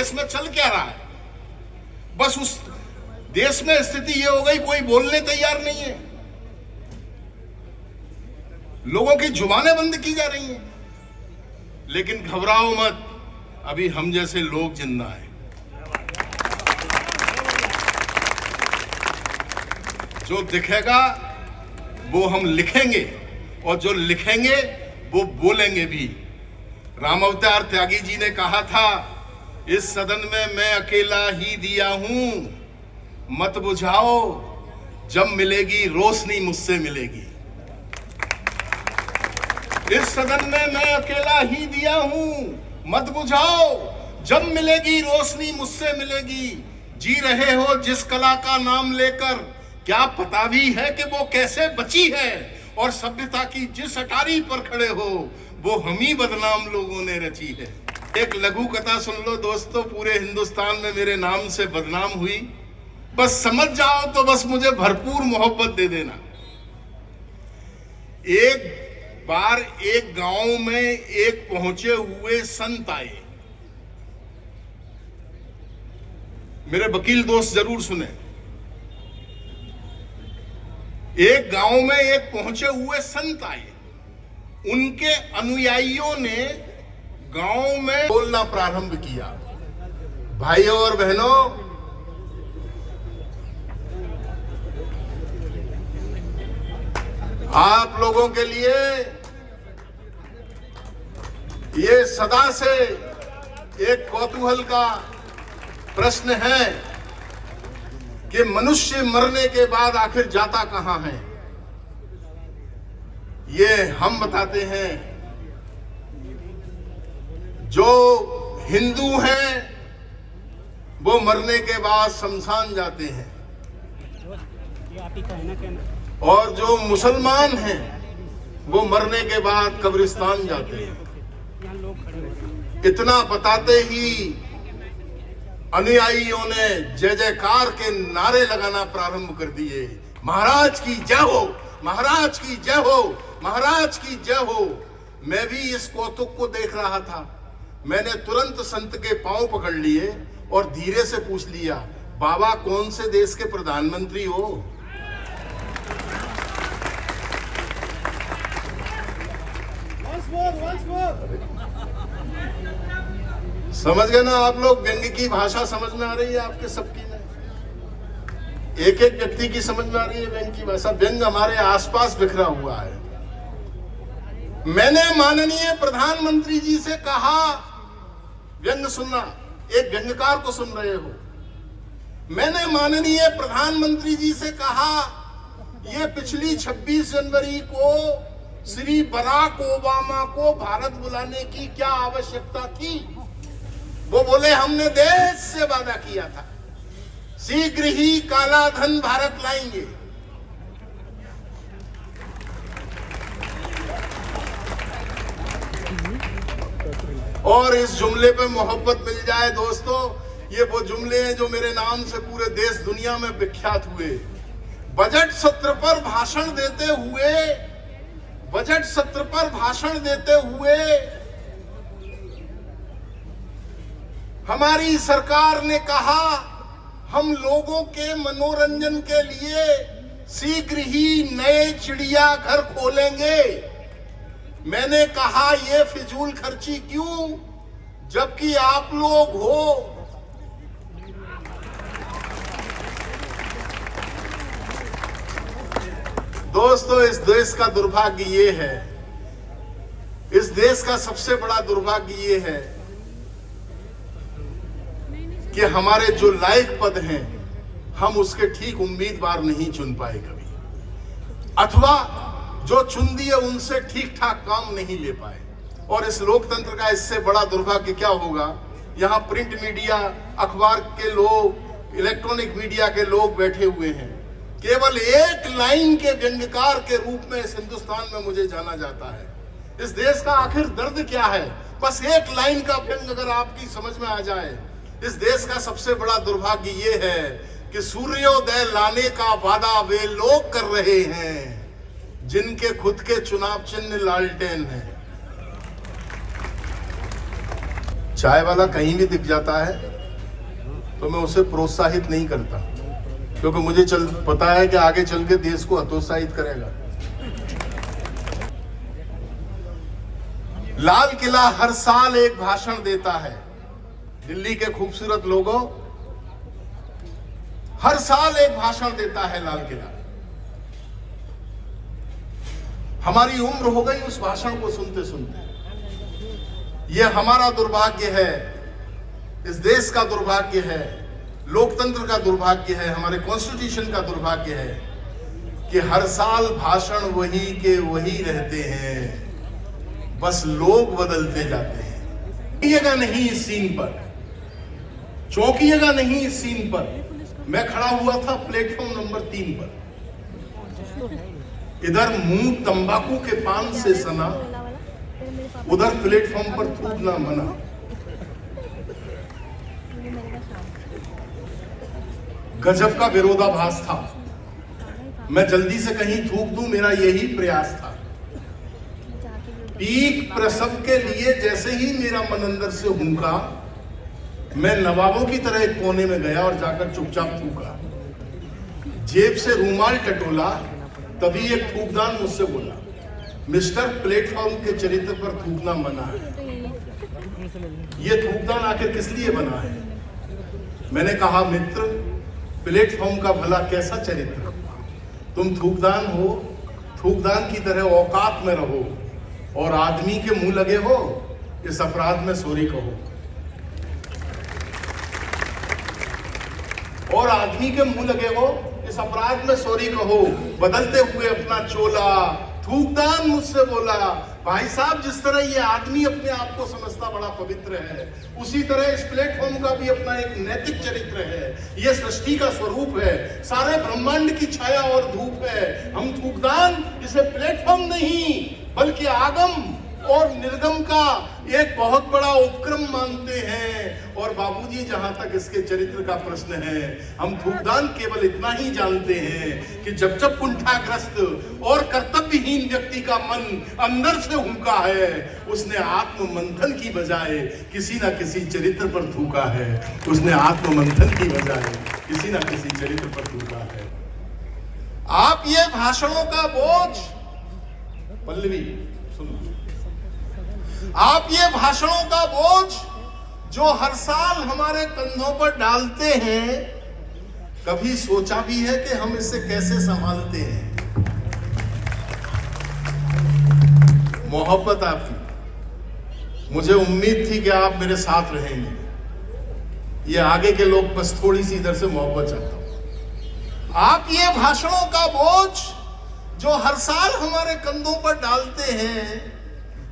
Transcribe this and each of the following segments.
देश में चल क्या रहा है। बस उस देश में स्थिति ये हो गई, कोई बोलने तैयार नहीं है, लोगों की जुबानें बंद की जा रही हैं। लेकिन घबराओ मत, अभी हम जैसे लोग जिंदा हैं। जो दिखेगा वो हम लिखेंगे, और जो लिखेंगे वो बोलेंगे भी। राम अवतार त्यागी जी ने कहा था, इस सदन में मैं अकेला ही दिया हूं, मत बुझाओ, जब मिलेगी रोशनी मुझसे मिलेगी। इस सदन में मैं अकेला ही दिया हूं, मत बुझाओ, जब मिलेगी रोशनी मुझसे मिलेगी। जी रहे हो जिस कला का नाम लेकर, क्या पता भी है कि वो कैसे बची है, और सभ्यता की जिस अटारी पर खड़े हो, वो हम ही बदनाम लोगों ने रची है। एक लघु कथा सुन लो दोस्तों, पूरे हिंदुस्तान में मेरे नाम से बदनाम हुई, बस समझ जाओ तो बस मुझे भरपूर मोहब्बत दे देना। एक बार एक गांव में एक पहुंचे हुए संत आए। मेरे वकील दोस्त जरूर सुने। एक गांव में एक पहुंचे हुए संत आए। उनके अनुयायियों ने गांव में बोलना प्रारंभ किया, भाइयों और बहनों, आप लोगों के लिए ये सदा से एक कौतूहल का प्रश्न है कि मनुष्य मरने के बाद आखिर जाता कहां है। ये हम बताते हैं। जो हिंदू हैं वो मरने के बाद शमशान जाते हैं, और जो मुसलमान हैं वो मरने के बाद कब्रिस्तान जाते हैं। इतना बताते ही अनुयायियों ने जय जयकार के नारे लगाना प्रारंभ कर दिए। महाराज की जय हो, महाराज की जय हो, महाराज की जय हो। मैं भी इस कौतुक को देख रहा था। मैंने तुरंत संत के पांव पकड़ लिए और धीरे से पूछ लिया, बाबा कौन से देश के प्रधानमंत्री हो? समझ गए ना आप लोग? व्यंग्य की भाषा समझ में आ रही है आपके सबकी में? एक एक व्यक्ति की समझ में आ रही है व्यंग्य की भाषा। व्यंग्य हमारे आसपास बिखरा हुआ है। मैंने माननीय प्रधानमंत्री जी से कहा, व्यंग्य सुनना, एक व्यंग्यकार को सुन रहे हो। मैंने माननीय प्रधानमंत्री जी से कहा, ये पिछली 26 जनवरी को श्री बराक ओबामा को भारत बुलाने की क्या आवश्यकता थी? वो बोले, हमने देश से वादा किया था, शीघ्र ही काला धन भारत लाएंगे। और इस जुमले पे मोहब्बत मिल जाए दोस्तों, ये वो जुमले हैं जो मेरे नाम से पूरे देश दुनिया में विख्यात हुए। बजट सत्र पर भाषण देते हुए, बजट सत्र पर भाषण देते हुए हमारी सरकार ने कहा, हम लोगों के मनोरंजन के लिए शीघ्र ही नए चिड़ियाघर खोलेंगे। मैंने कहा, ये फिजूल खर्ची क्यों, जबकि आप लोग हो। दोस्तों, इस देश का दुर्भाग्य ये है, इस देश का सबसे बड़ा दुर्भाग्य ये है कि हमारे जो लायक पद हैं, हम उसके ठीक उम्मीदवार नहीं चुन पाए कभी, अथवा जो चुन दिए उनसे ठीक ठाक काम नहीं ले पाए। और इस लोकतंत्र का इससे बड़ा दुर्भाग्य क्या होगा? यहाँ प्रिंट मीडिया, अखबार के लोग, इलेक्ट्रॉनिक मीडिया के लोग बैठे हुए हैं। केवल एक लाइन के व्यंग्यकार के रूप में इस हिंदुस्तान में मुझे जाना जाता है। इस देश का आखिर दर्द क्या है? बस एक लाइन का व्यंग्य अगर आपकी समझ में आ जाए। इस देश का सबसे बड़ा दुर्भाग्य ये है कि सूर्योदय लाने का वादा वे लोग कर रहे हैं जिनके खुद के चुनाव चिन्ह लालटेन है। चाय वाला कहीं भी दिख जाता है, तो मैं उसे प्रोत्साहित नहीं करता, क्योंकि मुझे पता है कि आगे चल के देश को हतोत्साहित करेगा। लाल किला हर साल एक भाषण देता है। दिल्ली के खूबसूरत लोगों, हर साल एक भाषण देता है लाल किला। हमारी उम्र हो गई उस भाषण को सुनते सुनते। यह हमारा दुर्भाग्य है, इस देश का दुर्भाग्य है, लोकतंत्र का दुर्भाग्य है, हमारे कॉन्स्टिट्यूशन का दुर्भाग्य है कि हर साल भाषण वही के वही रहते हैं, बस लोग बदलते जाते हैं। चौंकिएगा नहीं इस सीन पर, चौंकिएगा नहीं इस सीन पर। मैं खड़ा हुआ था प्लेटफॉर्म नंबर 3 पर, इधर मुंह तंबाकू के पान से सना, उधर प्लेटफॉर्म पर थूकना मना। गजब का विरोधाभास था। मैं जल्दी से कहीं थूक दूं, मेरा यही प्रयास था। पीक प्रसव के लिए जैसे ही मेरा मन अंदर से हुंका, मैं नवाबों की तरह एक कोने में गया और जाकर चुपचाप थूका। जेब से रूमाल टटोला, तभी एक थूकदान मुझसे बोला, मिस्टर, प्लेटफॉर्म के चरित्र पर थूकना मना है। ये थूकदान आखिर किस लिए बना है? मैंने कहा, मित्र, प्लेटफॉर्म का भला कैसा चरित्र? तुम थूकदान हो, थूकदान की तरह औकात में रहो और आदमी के मुंह लगे हो, इस अपराध में सॉरी कहो। और आदमी के मुंह लगे हो, इस अपराध में सॉरी कहो। बदलते हुए अपना चोला, थूकदान मुझसे बोला, भाई साहब, जिस तरह ये आदमी अपने आप को समझता बड़ा पवित्र है, उसी तरह इस प्लेटफॉर्म का भी अपना एक नैतिक चरित्र है। ये सृष्टि का स्वरूप है, सारे ब्रह्मांड की छाया और धूप है। हम थूकदान इसे प्लेटफॉर्म नहीं बल्कि आगम और निर्गम का एक बहुत बड़ा उपक्रम मानते हैं। और बाबूजी, जहां तक इसके चरित्र का प्रश्न है, हम थूकदान केवल इतना ही जानते हैं कि जब जब कुंठाग्रस्त और कर्तव्यहीन व्यक्ति का मन अंदर से हुंका है, उसने आत्म मंथन की बजाय किसी ना किसी चरित्र पर थूका है। उसने आत्म मंथन की बजाय किसी ना किसी चरित्र पर थूका है। आप ये भाषणों का बोझ, पल्लवी सुनो, आप ये भाषणों का बोझ जो हर साल हमारे कंधों पर डालते हैं, कभी सोचा भी है कि हम इसे कैसे संभालते हैं? मोहब्बत आपकी, मुझे उम्मीद थी कि आप मेरे साथ रहेंगे। ये आगे के लोग बस थोड़ी सी इधर से मोहब्बत चाहता हूं। आप ये भाषणों का बोझ जो हर साल हमारे कंधों पर डालते हैं,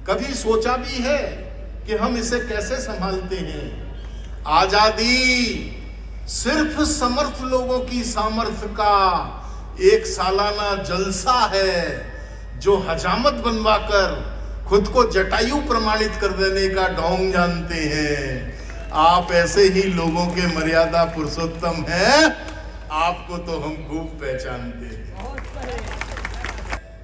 कभी सोचा भी है कि हम इसे कैसे संभालते हैं? आजादी सिर्फ समर्थ लोगों की सामर्थ्य का एक सालाना जलसा है, जो हजामत बनवाकर खुद को जटायु प्रमाणित कर देने का ढोंग जानते हैं। आप ऐसे ही लोगों के मर्यादा पुरुषोत्तम हैं, आपको तो हम खूब पहचानते हैं।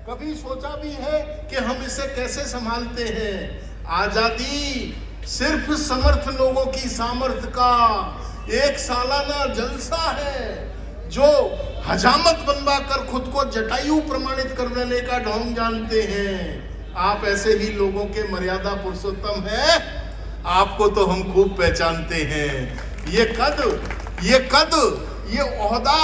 कभी सोचा भी है कि हम इसे कैसे संभालते हैं? आजादी सिर्फ समर्थ लोगों की सामर्थ्य का एक सालाना जलसा है, जो हजामत बनवाकर खुद को जटायु प्रमाणित कर देने का ढोंग जानते हैं। आप ऐसे ही लोगों के मर्यादा पुरुषोत्तम हैं, आपको तो हम खूब पहचानते हैं। ये कद, ये ओहदा,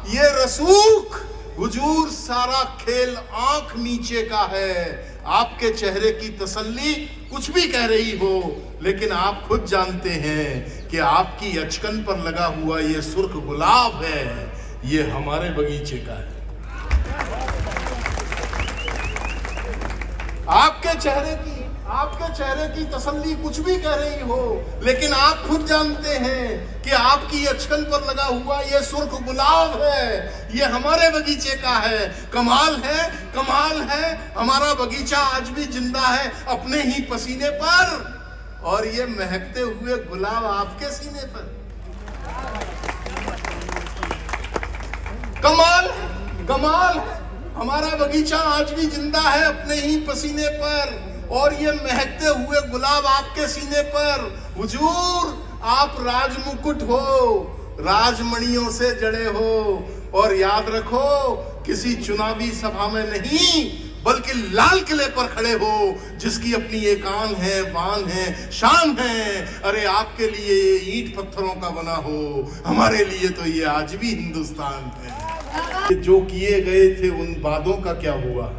ये रसूख, हुजूर, सारा खेल आंख नीचे का है। आपके चेहरे की तसल्ली कुछ भी कह रही हो, लेकिन आप खुद जानते हैं कि आपकी अचकन पर लगा हुआ ये सुर्ख गुलाब है, ये हमारे बगीचे का है। आपके चेहरे की तसल्ली कुछ भी कह रही हो, लेकिन आप खुद जानते हैं कि आपकी अचकन पर लगा हुआ ये सुर्ख गुलाब है, ये हमारे बगीचे का है। कमाल है, हमारा बगीचा आज भी जिंदा है अपने ही पसीने पर, और ये महकते हुए गुलाब आपके सीने पर। कमाल है, हमारा बगीचा आज भी जिंदा है अपने ही पसीने पर, और ये महकते हुए गुलाब आपके सीने पर। हुजूर, आप राजमुकुट हो, राजमणियों से जड़े हो। और याद रखो, किसी चुनावी सभा में नहीं बल्कि लाल किले पर खड़े हो, जिसकी अपनी एक आन है, बान है, शान है। अरे आपके लिए ये ईंट पत्थरों का बना हो, हमारे लिए तो ये आज भी हिंदुस्तान है। जो किए गए थे उन वादों का क्या हुआ?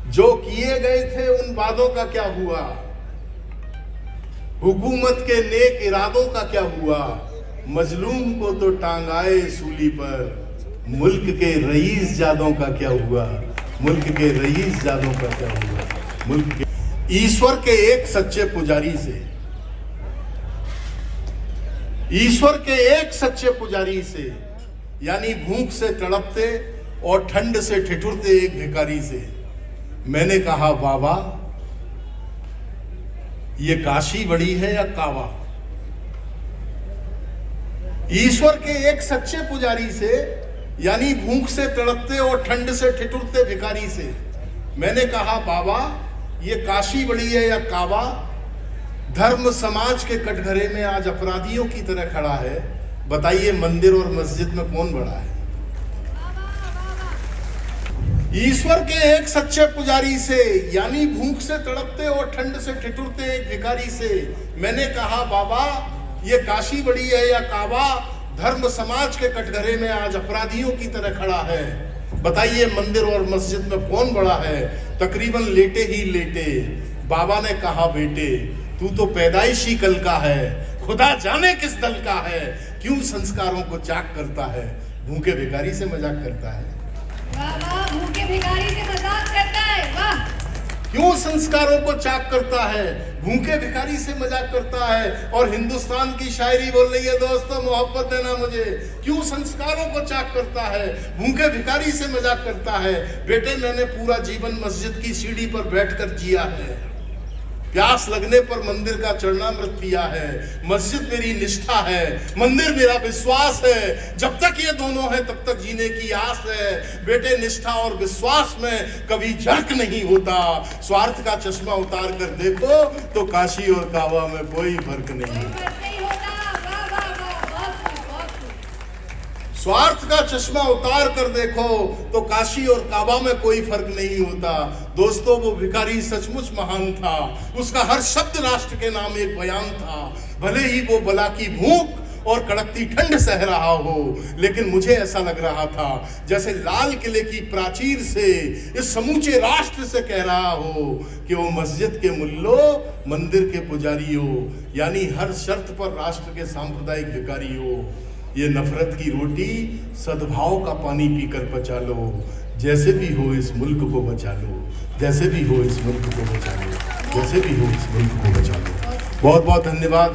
जो किए गए थे उन वादों का क्या हुआ? हुकूमत के नेक इरादों का क्या हुआ? मजलूम को तो टांगाए सूली पर, मुल्क के रईस जादों का क्या हुआ? मुल्क के रईस जादों का क्या हुआ? मुल्क के ईश्वर के एक सच्चे पुजारी से, ईश्वर के एक सच्चे पुजारी से, यानी भूख से तड़पते और ठंड से ठिठुरते एक भिखारी से मैंने कहा, बाबा ये काशी बड़ी है या कावा? ईश्वर के एक सच्चे पुजारी से, यानी भूख से तड़पते और ठंड से ठिठुरते भिखारी से मैंने कहा, बाबा ये काशी बड़ी है या कावा? धर्म समाज के कटघरे में आज अपराधियों की तरह खड़ा है। बताइए मंदिर और मस्जिद में कौन बड़ा है? ईश्वर के एक सच्चे पुजारी से, यानी भूख से तड़पते और ठंड से ठिठुरते एक भिखारी से मैंने कहा, बाबा ये काशी बड़ी है या काबा? धर्म समाज के कटघरे में आज अपराधियों की तरह खड़ा है। बताइए मंदिर और मस्जिद में कौन बड़ा है? तकरीबन लेटे ही लेटे बाबा ने कहा, बेटे तू तो पैदाइशी कल का है, खुदा जाने किस दल का है। क्यों संस्कारों को चाक करता है, भूखे भिखारी से मजाक करता है। वाह वाह, भूखे भिखारी से मजाक करता है, वाह। क्यों संस्कारों को चाक करता है, भूखे भिखारी से मजाक करता है। और हिंदुस्तान की शायरी बोल रही है, दोस्तों मोहब्बत देना मुझे। क्यों संस्कारों को चाक करता है, भूखे भिखारी से मजाक करता है। बेटे मैंने पूरा जीवन मस्जिद की सीढ़ी पर बैठकर जिया है, प्यास लगने पर मंदिर का चरणामृत पिया है। मस्जिद मेरी निष्ठा है, मंदिर मेरा विश्वास है। जब तक ये दोनों है तब तक जीने की आस है। बेटे निष्ठा और विश्वास में कभी झर्क नहीं होता। स्वार्थ का चश्मा उतार कर देखो तो काशी और काबा में कोई फर्क नहीं। स्वार्थ का चश्मा उतार कर देखो तो काशी और काबा में कोई फर्क नहीं होता। दोस्तों वो भिखारी सचमुच महान था, उसका हर शब्द राष्ट्र के नाम एक बयान था। भले ही वो बला की भूख और कड़कती ठंड सह रहा हो, लेकिन मुझे ऐसा लग रहा था जैसे लाल किले की प्राचीर से इस समूचे राष्ट्र से कह रहा हो कि वो मस्जिद के मुल्लो, मंदिर के पुजारी हो, यानी हर शर्त पर राष्ट्र के सांप्रदायिक भिखारी हो। ये नफरत की रोटी सद्भाव का पानी पीकर पचा लो। जैसे भी हो इस मुल्क को बचा लो, जैसे भी हो इस मुल्क को बचा लो, जैसे भी हो इस मुल्क को बचा लो। बहुत बहुत धन्यवाद।